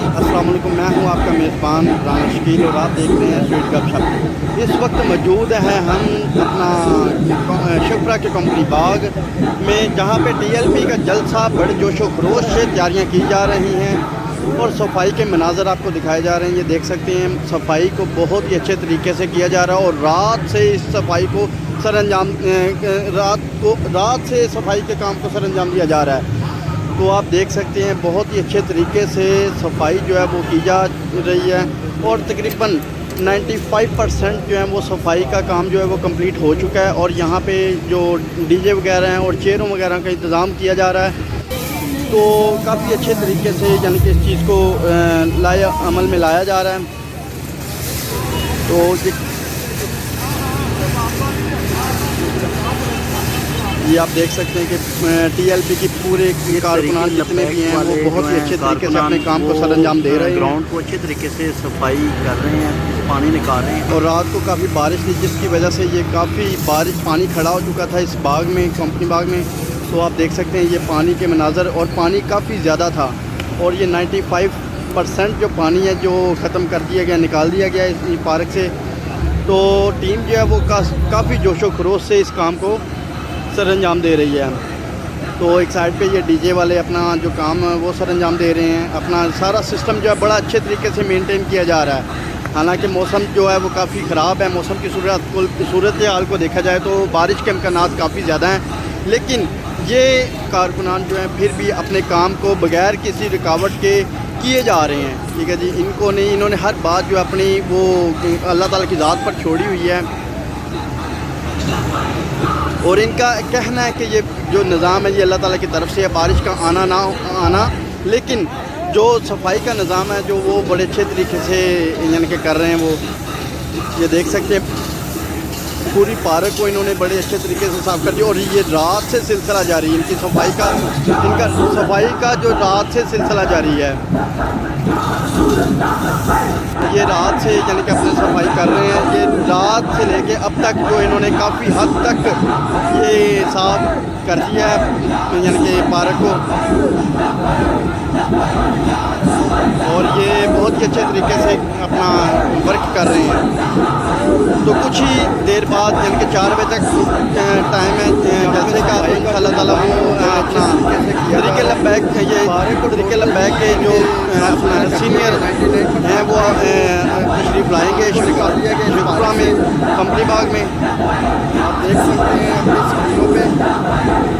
अस्सलाम वालेकुम, मैं हूं आपका मेज़बान राना शकील और आप देख रहे हैं स्वीट गपशप। इस वक्त मौजूद हैं हम अपना शिप्रा के कंपनी बाग में, जहां पे टीएलपी का जलसा बड़े जोशो खरोश से तैयारियां की जा रही हैं और सफाई के मनाजर आपको दिखाए जा रहे हैं। ये देख सकते हैं, सफाई को बहुत ही अच्छे तरीके से किया जा रहा है और रात से इस सफाई को रात से सफाई के काम को सरअंजाम दिया जा रहा है। तो आप देख सकते हैं बहुत ही अच्छे तरीके से सफाई जो है वो की जा रही है और तकरीबन 95% जो है वो सफाई का काम जो है वो कंप्लीट हो चुका है। और यहाँ पे जो डीजे वगैरह हैं और चेयरों वगैरह का इंतज़ाम किया जा रहा है। तो काफ़ी अच्छे तरीके से यानी कि इस चीज़ को अमल में लाया जा रहा है। तो ये आप देख सकते हैं कि टीएलपी की पूरे कारकुनान जितने भी हैं वो बहुत ही अच्छे तरीके से अपने काम को सरअंजाम दे रहे हैं। ग्राउंड को अच्छे तरीके से सफाई कर रहे हैं, पानी निकाल रहे हैं। और रात को काफ़ी बारिश थी जिसकी वजह से ये काफ़ी पानी खड़ा हो चुका था इस बाग में, कंपनी बाग में। तो आप देख सकते हैं ये पानी के मनाजर, और पानी काफ़ी ज़्यादा था और ये 95% जो पानी है जो ख़त्म कर दिया गया, निकाल दिया गया इस पार्क से। तो टीम जो है वो काफ़ी जोशो खरोश से इस काम को सरअंजाम दे रही है। तो एक साइड पे ये डीजे वाले अपना जो काम है वो सरअंजाम दे रहे हैं। अपना सारा सिस्टम जो है बड़ा अच्छे तरीके से मेंटेन किया जा रहा है। हालांकि मौसम जो है वो काफ़ी ख़राब है। मौसम की सूरत हाल को देखा जाए तो बारिश के इम्कानात काफ़ी ज़्यादा हैं, लेकिन ये कारकुनान जो हैं फिर भी अपने काम को बग़ैर किसी रुकावट के किए जा रहे हैं। ठीक है जी, इन्होंने हर बात जो अपनी वो अल्लाह ताला की ज़ात पर छोड़ी हुई है। और इनका कहना है कि ये जो निज़ाम है ये अल्लाह ताला की तरफ से है, बारिश का आना ना आना, लेकिन जो सफाई का निज़ाम है जो वो बड़े अच्छे तरीके से यानी कि कर रहे हैं। वो ये देख सकते हैं पूरी पार्क को इन्होंने बड़े अच्छे तरीके से साफ़ कर दिया। और ये रात से सिलसिला जारी है इनका सफाई का जो रात से सिलसिला जारी है। ये रात से यानी कि अपने सफाई कर रहे हैं। ये रात से लेके अब तक जो इन्होंने काफ़ी हद तक ये साफ कर दिया है यानी कि पार्क को, और ये बहुत ही अच्छे तरीके से अपना वर्क कर रहे हैं। तो कुछ ही देर बाद यानी कि 4 बजे तक टाइम है जलसे का, तो इंशाअल्लाह ताला वो अपना तरीके लबैक के जो अपना सीनियर हैं वो तशरीफ़ लाएँगे शिप्रा में, कंपनी बाग में। आप देख सकते हैं अपनी स्क्रीनों पे।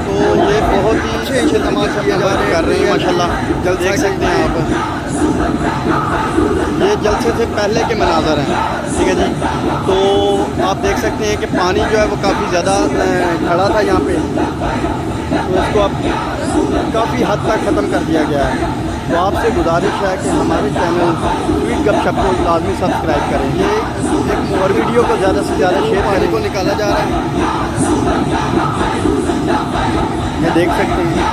तो ये बहुत ही अच्छे तमाम कर रहे हैं माशाल्लाह। जल देख सकते हैं आप, ये जलसे से पहले के मनाजर हैं। ठीक है जी, तो आप देख सकते हैं कि पानी जो है वो काफ़ी ज़्यादा खड़ा था यहाँ पे, तो इसको अब काफ़ी हद तक ख़त्म कर दिया गया है। तो आपसे गुजारिश है कि हमारे चैनल स्वीट गपशप को लाजमी सब्सक्राइब करें। ये एक और वीडियो को ज़्यादा से ज़्यादा शेयर करने को निकाला जा रहा है। ये देख सकते हैं।